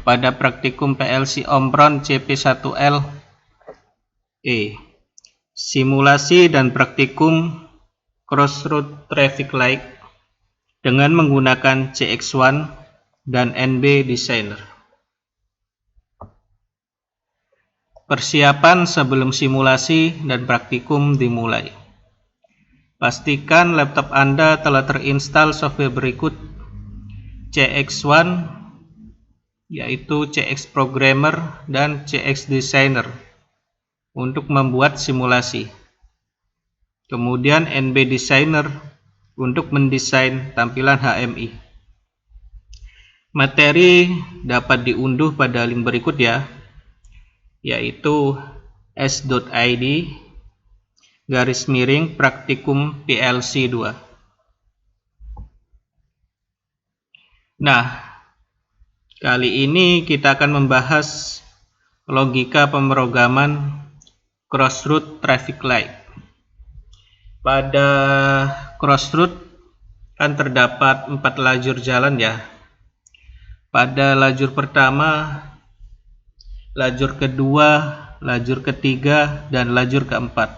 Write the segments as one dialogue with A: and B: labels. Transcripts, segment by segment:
A: pada praktikum PLC Omron CP1L simulasi dan praktikum Crossroad Traffic Light dengan menggunakan CX1 dan NB Designer. Persiapan sebelum simulasi dan praktikum dimulai. Pastikan laptop Anda telah terinstall software berikut: CX1, yaitu CX Programmer dan CX Designer untuk membuat simulasi. Kemudian NB Designer untuk mendesain tampilan HMI. Materi dapat diunduh pada link berikut ya, yaitu s.id/praktikum PLC 2. Nah, kali ini kita akan membahas logika pemrograman Crossroad Traffic Light. Pada Crossroad kan terdapat 4 lajur jalan ya. Pada lajur pertama, lajur kedua, lajur ketiga, dan lajur keempat.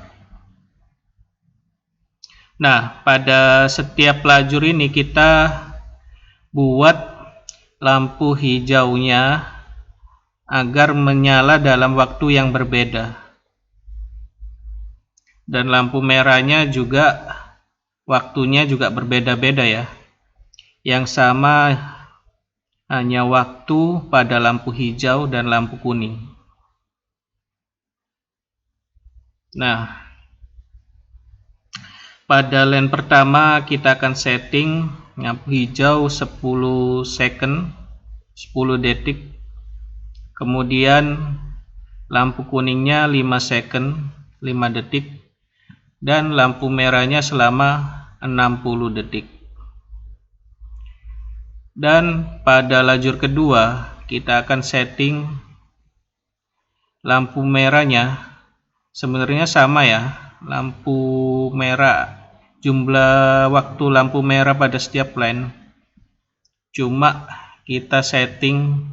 A: Nah, pada setiap lajur ini kita buat lampu hijaunya agar menyala dalam waktu yang berbeda. Dan lampu merahnya juga waktunya juga berbeda-beda ya. Yang sama hanya waktu pada lampu hijau dan lampu kuning. Nah, pada line pertama kita akan setting lampu hijau 10 second, 10 detik. Kemudian lampu kuningnya 5 second, 5 detik. Dan lampu merahnya selama 60 detik. Dan pada lajur kedua kita akan setting lampu merahnya sebenarnya sama ya, lampu merah, jumlah waktu lampu merah pada setiap line, cuma kita setting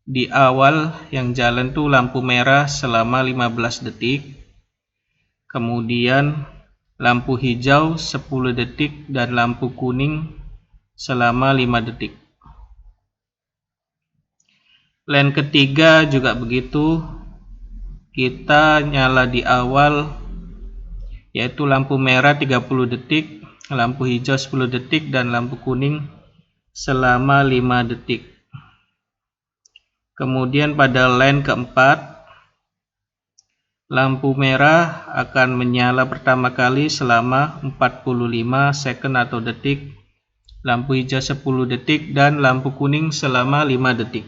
A: di awal yang jalan tuh lampu merah selama 15 detik, kemudian lampu hijau 10 detik dan lampu kuning selama 5 detik. Line ketiga juga begitu, kita nyala di awal yaitu lampu merah 30 detik, lampu hijau 10 detik dan lampu kuning selama 5 detik. Kemudian pada line keempat, lampu merah akan menyala pertama kali selama 45 second atau detik, lampu hijau 10 detik dan lampu kuning selama 5 detik.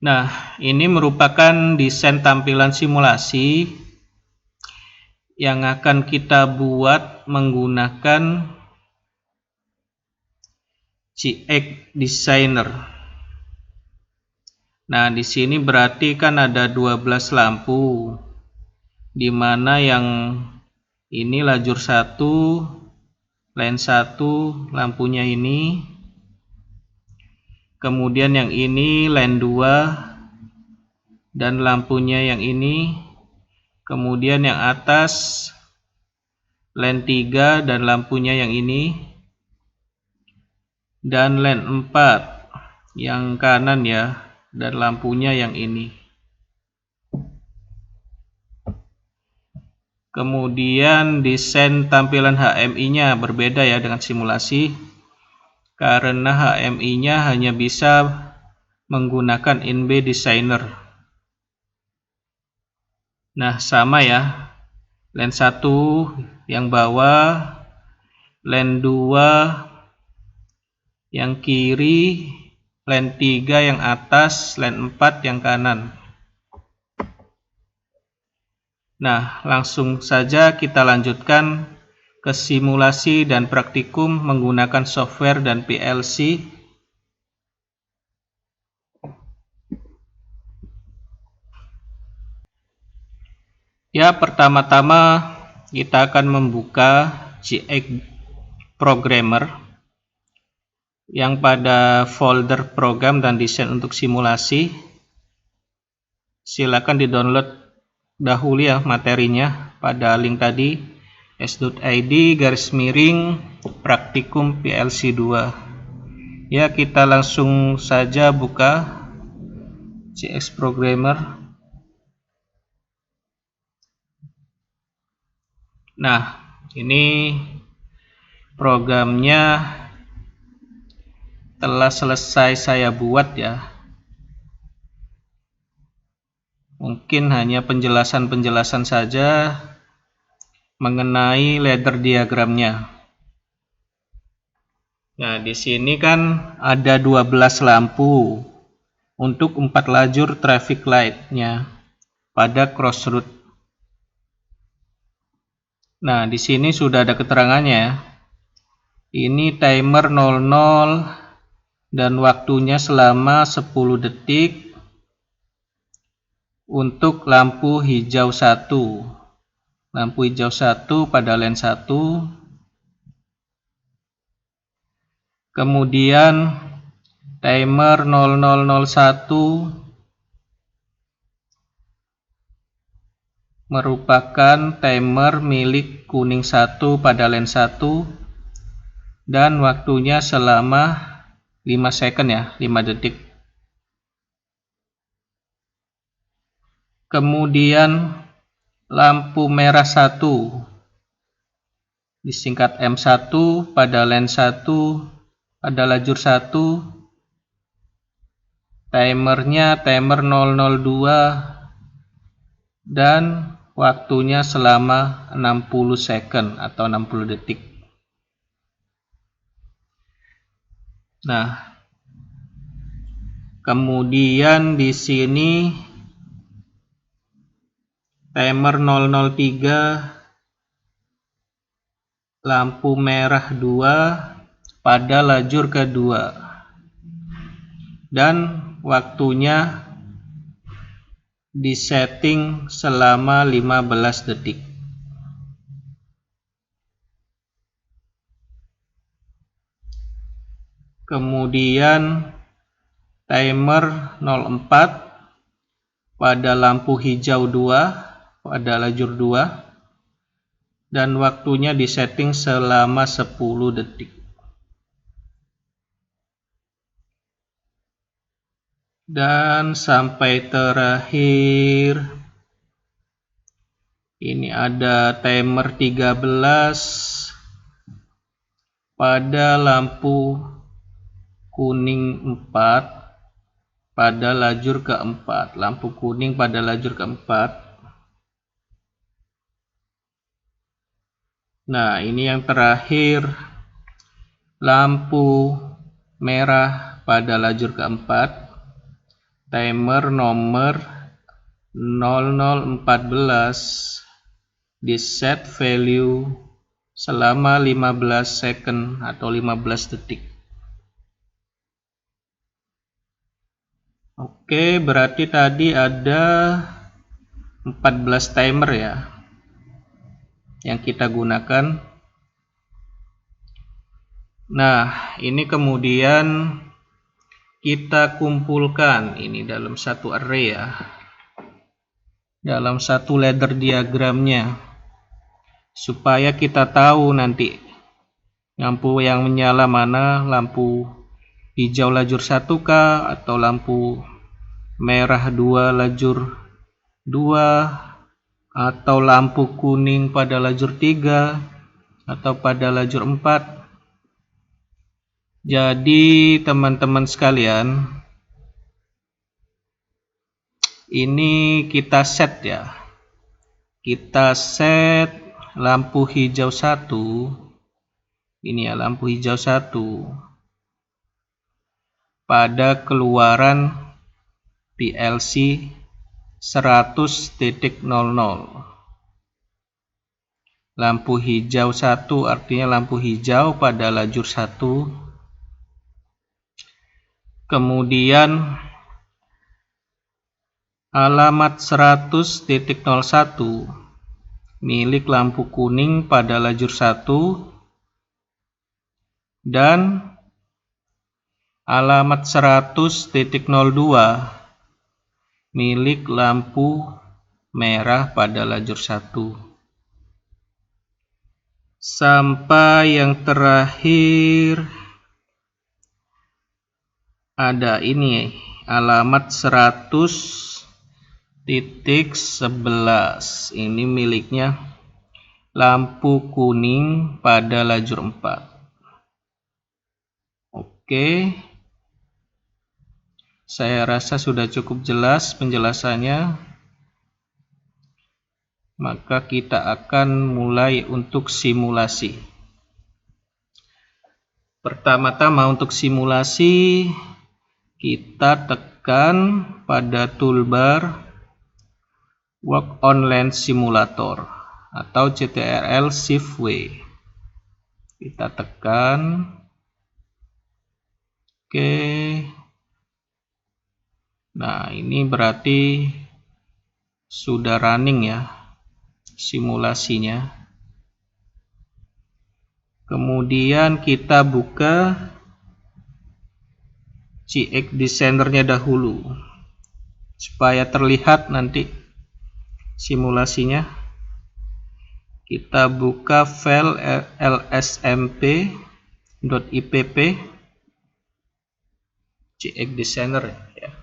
A: Nah, ini merupakan desain tampilan simulasi yang akan kita buat menggunakan CX Designer. Nah, di sini berarti kan ada 12 lampu, di mana yang ini lajur 1, line 1 lampunya ini, kemudian yang ini line 2 dan lampunya yang ini, kemudian yang atas line 3 dan lampunya yang ini, dan line 4 yang kanan ya, dan lampunya yang ini. Kemudian desain tampilan HMI-nya berbeda ya dengan simulasi, karena HMI-nya hanya bisa menggunakan NB Designer. Nah, sama ya, line 1 yang bawah, line 2 yang kiri, line 3 yang atas, line 4 yang kanan. Nah, langsung saja kita lanjutkan ke simulasi dan praktikum menggunakan software dan PLC. Ya, pertama-tama kita akan membuka CX Programmer. yang pada folder program dan desain untuk simulasi. Silakan di-download dahulu ya materinya pada link tadi, s.id/praktikum PLC 2. Ya, kita langsung saja buka CX Programmer. Nah, ini programnya telah selesai saya buat ya. Mungkin hanya penjelasan-penjelasan saja mengenai ladder diagramnya. Nah, di sini kan ada 12 lampu untuk 4 lajur traffic light-nya pada crossroad. Nah, di sini sudah ada keterangannya. Ini timer 00 dan waktunya selama 10 detik untuk lampu hijau 1. Lampu hijau 1 pada line 1. Kemudian timer 0001 merupakan timer milik kuning 1 pada line 1 dan waktunya selama 5 second ya, 5 detik. Kemudian lampu merah 1 disingkat M1 pada line 1 pada lajur 1, timernya timer 002 dan waktunya selama 60 second atau 60 detik. Nah, kemudian di sini timer 003 lampu merah 2 pada lajur kedua dan waktunya disetting selama 15 detik. Kemudian timer 04 pada lampu hijau 2 pada lajur 2 dan waktunya disetting selama 10 detik. Dan sampai terakhir ini ada timer 13 pada lampu kuning 4 pada lajur keempat. Lampu kuning pada lajur keempat. Nah, ini yang terakhir, lampu merah pada lajur keempat, timer nomor 0014 di set value selama 15 second atau 15 detik. Oke, berarti tadi ada 14 timer ya yang kita gunakan. Nah, ini kemudian kita kumpulkan ini dalam satu array ya, dalam satu ladder diagramnya, supaya kita tahu nanti lampu yang menyala mana, lampu hijau lajur 1 kah, atau lampu merah 2 lajur 2, atau lampu kuning pada lajur 3 atau pada lajur 4. Jadi teman-teman sekalian, ini kita set ya. Kita set lampu hijau 1. Ini ya, lampu hijau 1 pada keluaran PLC 100.00. Lampu hijau 1 artinya lampu hijau pada lajur 1. Kemudian alamat 100.01 milik lampu kuning pada lajur 1 dan alamat 100.02 milik lampu merah pada lajur 1. Sampai yang terakhir ada ini alamat 100.11. Ini miliknya lampu kuning pada lajur 4. Oke. Saya rasa sudah cukup jelas penjelasannya. Maka kita akan mulai untuk simulasi. Pertama-tama untuk simulasi, kita tekan pada toolbar Work on Lens Simulator atau CTRL Shift W. Kita tekan. Oke. Nah, ini berarti sudah running ya simulasinya. Kemudian kita buka CX Designer-nya dahulu supaya terlihat nanti simulasinya. Kita buka file lsmp.ipp CX Designer ya.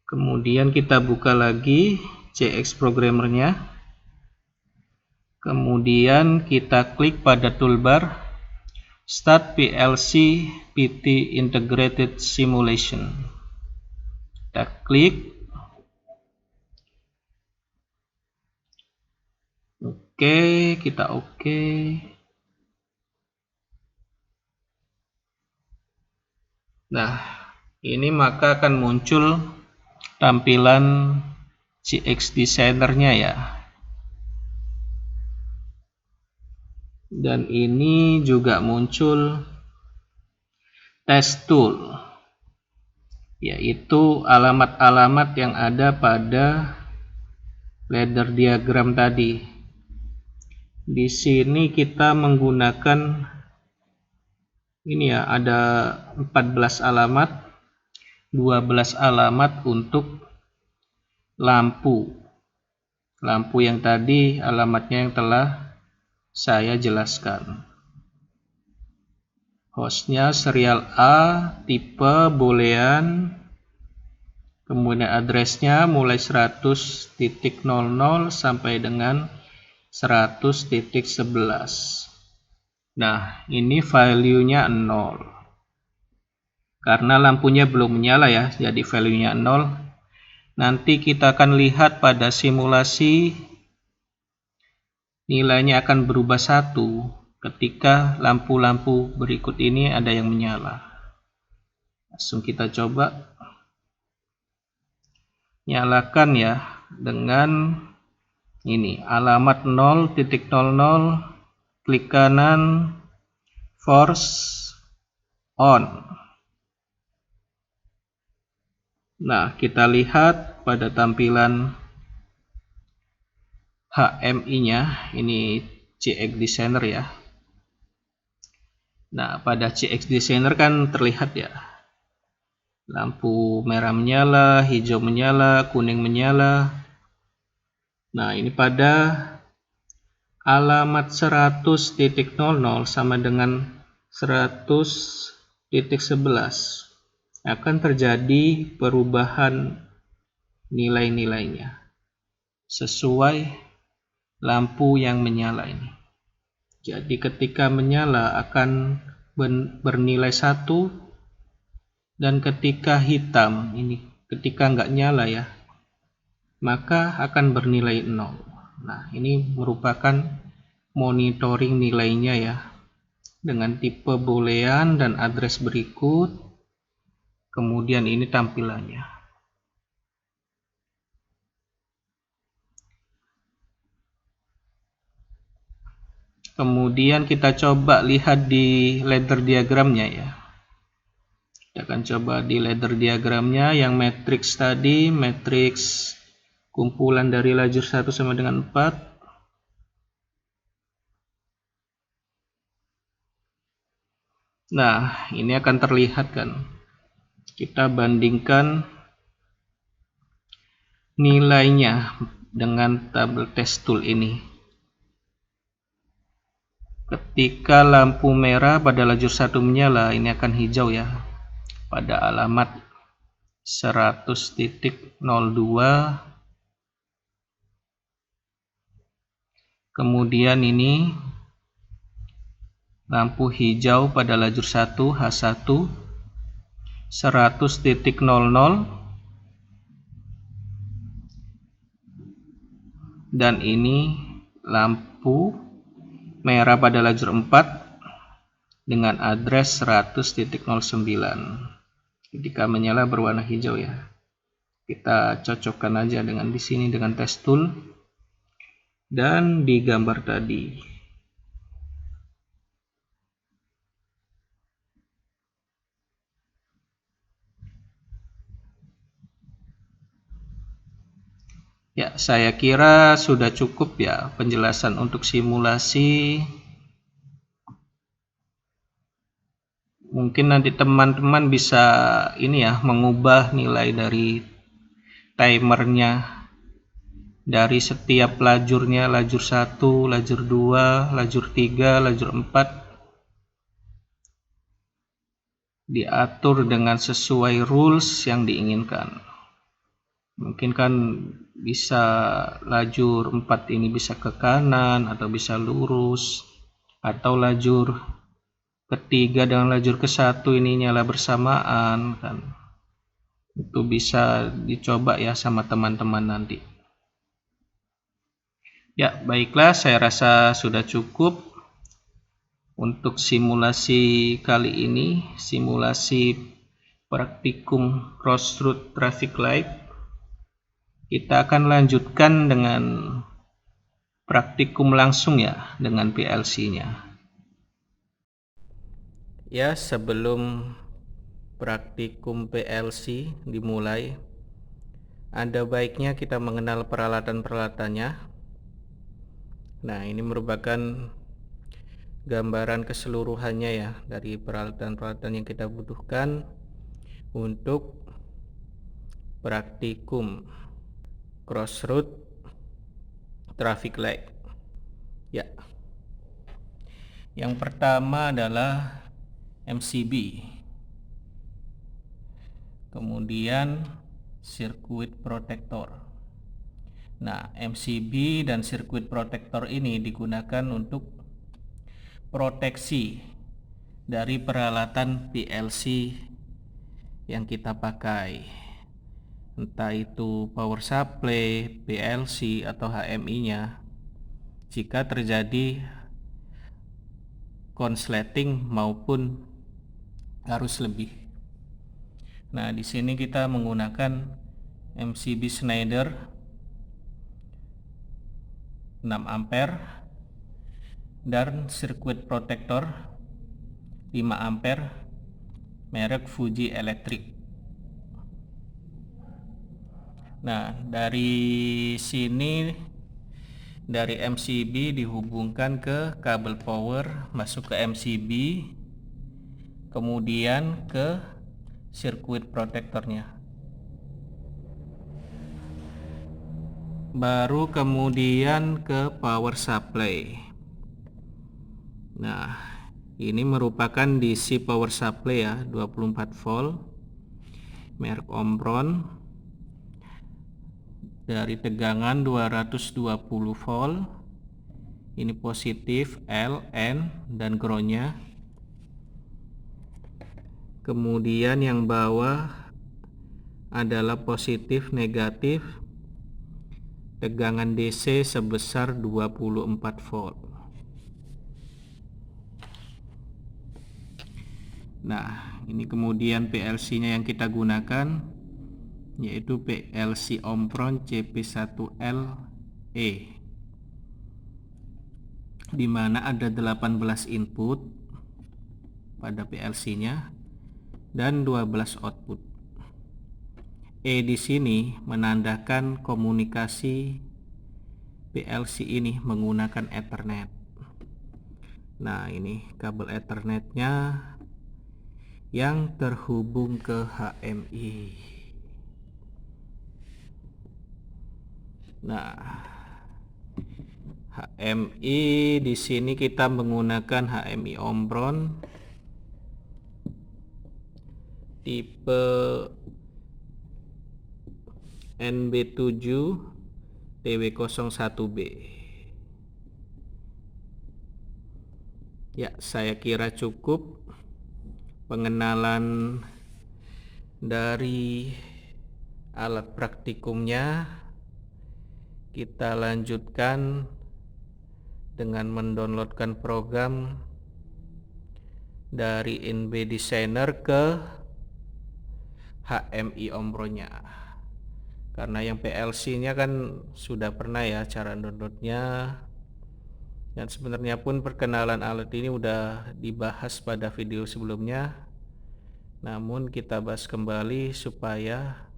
A: Kemudian kita buka lagi CX Programmer-nya. Kemudian kita klik pada toolbar Start PLC PT Integrated Simulation. Kita klik. Oke, kita oke. Nah, ini maka akan muncul tampilan CX Designer-nya ya. Dan ini juga muncul test tool, yaitu alamat-alamat yang ada pada ladder diagram tadi. Di sini kita menggunakan ini ya, ada 14 alamat, 12 alamat untuk lampu yang tadi alamatnya yang telah saya jelaskan. Hostnya serial A, tipe boolean, kemudian addressnya mulai 100.00 sampai dengan 100.11. Nah, ini value-nya 0. Karena lampunya belum menyala ya, jadi value-nya 0. Nanti kita akan lihat pada simulasi nilainya akan berubah 1 ketika lampu-lampu berikut ini ada yang menyala. Langsung kita coba nyalakan ya dengan ini alamat 0.00, klik kanan, force on. Nah, kita lihat pada tampilan HMI-nya, ini CX Designer ya. Nah, pada CX Designer kan terlihat ya, lampu merah menyala, hijau menyala, kuning menyala. Nah, ini pada alamat 100.00 sama dengan 100.11 akan terjadi perubahan nilai-nilainya sesuai lampu yang menyala ini. Jadi ketika menyala akan bernilai 1, dan ketika hitam ini, ketika nggak nyala ya, maka akan bernilai 0. Nah, ini merupakan monitoring nilainya ya, dengan tipe boolean dan address berikut. Kemudian ini tampilannya. Kemudian kita coba lihat di ladder diagramnya ya. Kita akan coba di ladder diagramnya yang matriks tadi, matriks kumpulan dari lajur 1 sama dengan 4. Nah, ini akan terlihat kan. Kita bandingkan nilainya dengan tabel test tool ini. Ketika lampu merah pada lajur 1 menyala, ini akan hijau ya. Pada alamat 100.02, kemudian ini lampu hijau pada lajur 1 H1 100.00, dan ini lampu merah pada lajur 4 dengan address 100.09. Ketika menyala berwarna hijau ya. Kita cocokkan aja dengan di sini dengan test tool dan di gambar tadi. Ya, saya kira sudah cukup ya penjelasan untuk simulasi. Mungkin nanti teman-teman bisa ini ya, mengubah nilai dari timernya dari setiap lajurnya, lajur 1, lajur 2, lajur 3, lajur 4, diatur dengan sesuai rules yang diinginkan. Mungkin kan bisa lajur 4 ini bisa ke kanan atau bisa lurus, atau lajur ketiga dengan lajur ke-1 ini nyala bersamaan kan. Itu bisa dicoba ya sama teman-teman nanti. Ya, baiklah, saya rasa sudah cukup untuk simulasi kali ini, simulasi praktikum crossroad traffic light. Kita akan lanjutkan dengan praktikum langsung ya dengan PLC-nya. Ya, sebelum praktikum PLC dimulai, ada baiknya kita mengenal peralatan-peralatannya. Nah, ini merupakan gambaran keseluruhannya ya dari peralatan-peralatan yang kita butuhkan untuk praktikum crossroad traffic light. Ya. Yang pertama adalah MCB. Kemudian circuit protector. Nah, MCB dan circuit protector ini digunakan untuk proteksi dari peralatan PLC yang kita pakai, entah itu power supply, PLC atau HMI-nya, jika terjadi konsleting maupun arus lebih. Nah, di sini kita menggunakan MCB Schneider 6 ampere dan circuit protector 5 ampere merek Fuji Electric. Nah, dari sini dari MCB dihubungkan ke kabel power masuk ke MCB, kemudian ke sirkuit protektornya, baru kemudian ke power supply. Nah, ini merupakan DC power supply ya, 24 volt merek Omron dari tegangan 220 volt. Ini positif, L, N, dan groundnya. Kemudian yang bawah adalah positif, negatif, tegangan DC sebesar 24 volt. Nah, ini kemudian PLC-nya yang kita gunakan, yaitu PLC Omron CP1LE, di mana ada 18 input pada PLC-nya dan 12 output. E di sini menandakan komunikasi PLC ini menggunakan Ethernet. Nah, ini kabel Ethernetnya yang terhubung ke HMI. Nah, HMI di sini kita menggunakan HMI Omron tipe NB7 TW01B. Ya, saya kira cukup pengenalan dari alat praktikumnya. Kita lanjutkan dengan mendownloadkan program dari NB Designer ke HMI Omron-nya. Karena yang PLC-nya kan sudah pernah ya cara downloadnya, dan sebenarnya pun perkenalan alat ini udah dibahas pada video sebelumnya, namun kita bahas kembali supaya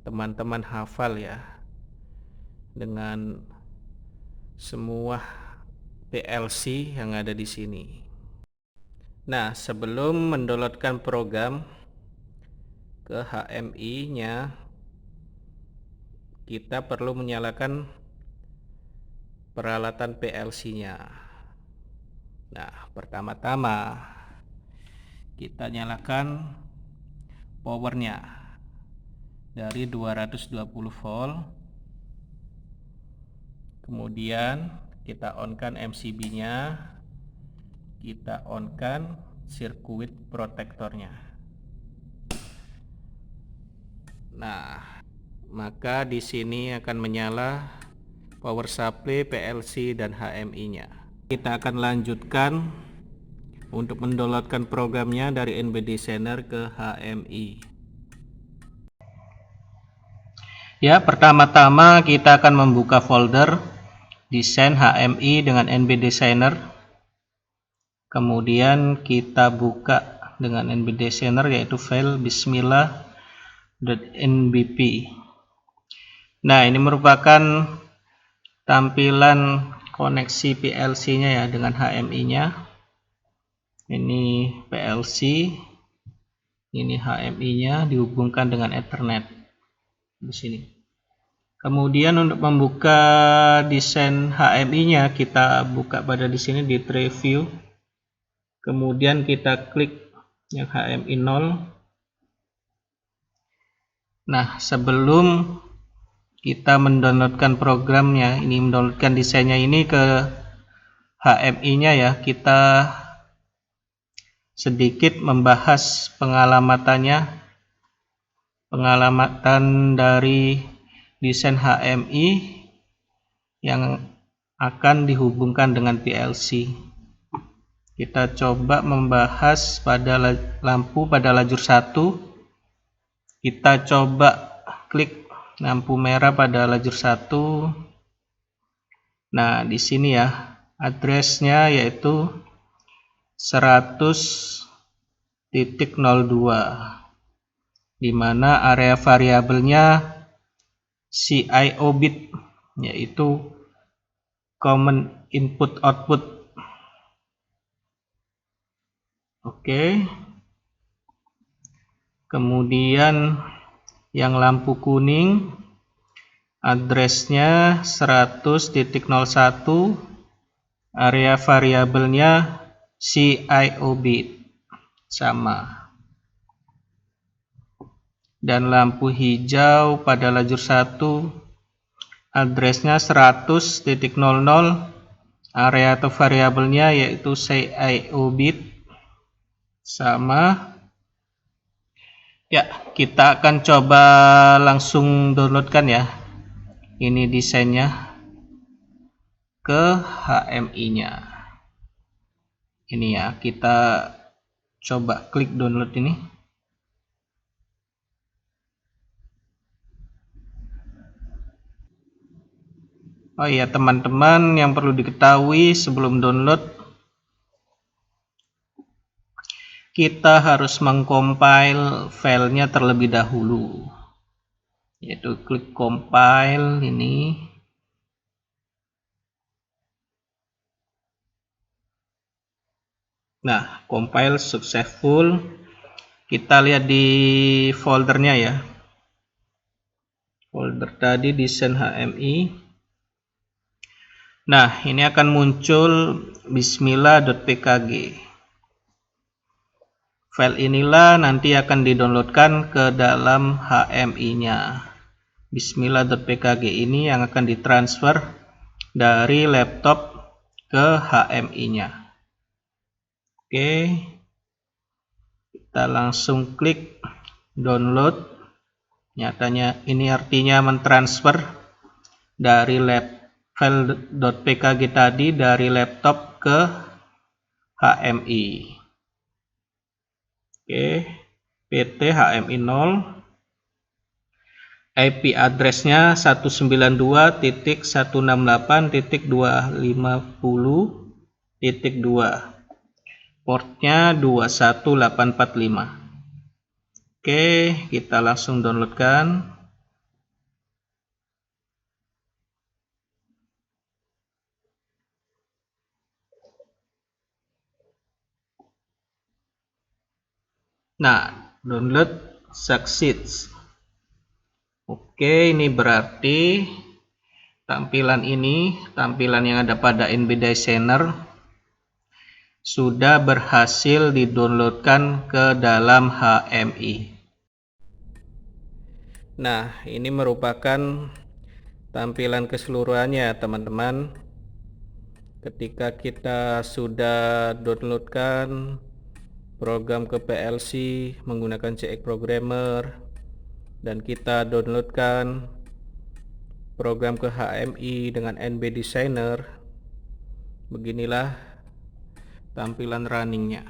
A: teman-teman hafal ya dengan semua PLC yang ada di sini. Nah, sebelum mendownloadkan program ke HMI-nya, kita perlu menyalakan peralatan PLC-nya. Nah, pertama-tama kita nyalakan powernya dari 220 volt. Kemudian kita on-kan MCB-nya, kita on-kan sirkuit protektornya. Nah, maka di sini akan menyala power supply, PLC, dan HMI-nya. Kita akan lanjutkan untuk mendownloadkan programnya dari NB Designer ke HMI. Ya, pertama-tama kita akan membuka folder desain HMI dengan NB Designer. Kemudian kita buka dengan NB Designer yaitu file bismillah.nbp. Nah, ini merupakan tampilan koneksi PLC-nya ya dengan HMI-nya. Ini PLC, ini HMI-nya dihubungkan dengan Ethernet di sini. Kemudian untuk membuka desain HMI-nya, kita buka pada di sini di tray view. Kemudian kita klik yang HMI 0. Nah, sebelum kita mendownloadkan programnya, ini mendownloadkan desainnya ini ke HMI-nya ya, kita sedikit membahas pengalamatan dari desain HMI yang akan dihubungkan dengan PLC. Kita coba membahas pada lampu pada lajur 1. Kita coba klik lampu merah pada lajur 1. Nah, di sini ya addressnya yaitu 100.02, di mana area variabelnya CIO bit, yaitu common input output. Oke. Kemudian yang lampu kuning addressnya 100.01, area variabelnya CIO bit, sama. Dan lampu hijau pada lajur 1 addressnya 100.00, area atau variabelnya yaitu CIO bit, sama. Ya, kita akan coba langsung downloadkan ya ini desainnya ke HMI-nya. Ini ya, kita coba klik download ini. Oh iya, teman-teman, yang perlu diketahui sebelum download, kita harus mengcompile filenya terlebih dahulu, yaitu klik compile ini. Nah, compile successful. Kita lihat di foldernya ya. Folder tadi desain HMI. Nah, ini akan muncul bismillah.pkg. File inilah nanti akan didownloadkan ke dalam HMI-nya. Bismillah.pkg ini yang akan ditransfer dari laptop ke HMI-nya. Oke, kita langsung klik download. Nyatanya ini artinya mentransfer dari file.pkg tadi dari laptop ke HMI. Oke, PT HMI 0. IP address-nya 192.168.250.2. Portnya 21845. Oke, kita langsung downloadkan. Nah, download succeeds. Oke, ini berarti tampilan yang ada pada NB Designer sudah berhasil didownloadkan ke dalam HMI. Nah, ini merupakan tampilan keseluruhannya, teman-teman. Ketika kita sudah downloadkan program ke PLC menggunakan CX Programmer dan kita downloadkan program ke HMI dengan NB Designer, beginilah tampilan runningnya.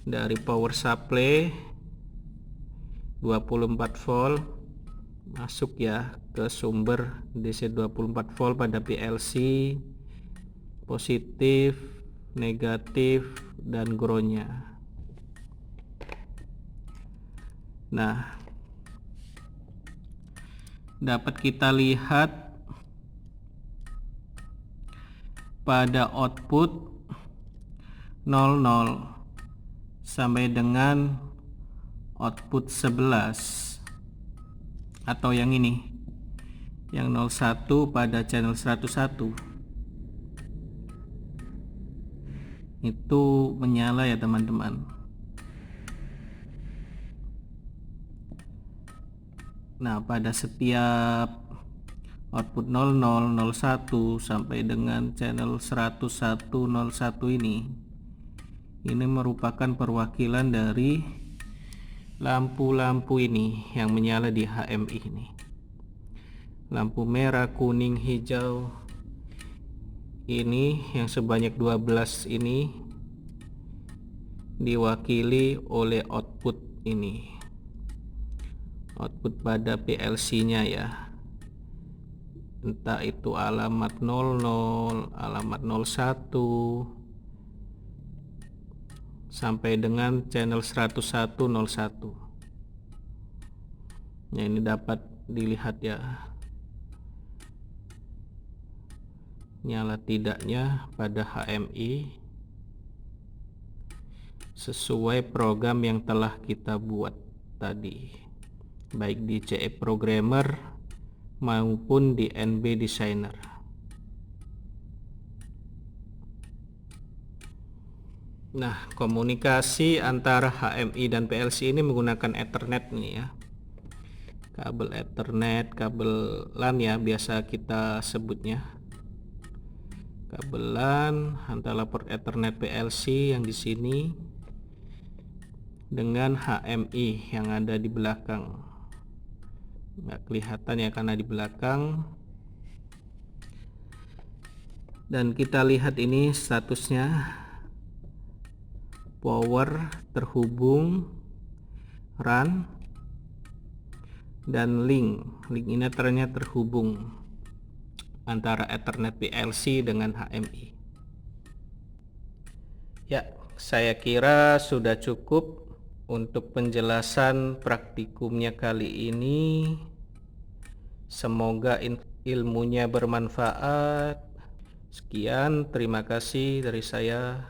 A: Dari power supply 24 volt masuk ya ke sumber DC 24 volt pada PLC, positif, negatif, dan groundnya. Nah, dapat kita lihat pada output 00 sampai dengan output 11 atau yang ini, yang 01 pada channel 101 itu menyala ya teman-teman. Nah, pada setiap output 00, 01 sampai dengan channel 101, 01 ini merupakan perwakilan dari lampu-lampu ini yang menyala di HMI ini. Lampu merah, kuning, hijau ini yang sebanyak 12 ini diwakili oleh output ini. Output pada PLC-nya ya. Entah itu alamat 00, alamat 01 sampai dengan channel 101, 01. Ya, ini dapat dilihat ya nyala tidaknya pada HMI sesuai program yang telah kita buat tadi, baik di CX Programmer maupun di NB Designer. Nah, komunikasi antara HMI dan PLC ini menggunakan Ethernet nih ya. Kabel Ethernet, kabel LAN ya biasa kita sebutnya. Kabel LAN antara port Ethernet PLC yang di sini dengan HMI yang ada di belakang. Nggak kelihatan ya karena di belakang. Dan kita lihat ini statusnya power terhubung, run, dan link ini ternyata terhubung antara Ethernet PLC dengan HMI. Ya, saya kira sudah cukup untuk penjelasan praktikumnya kali ini. Semoga ilmunya bermanfaat. Sekian, terima kasih dari saya.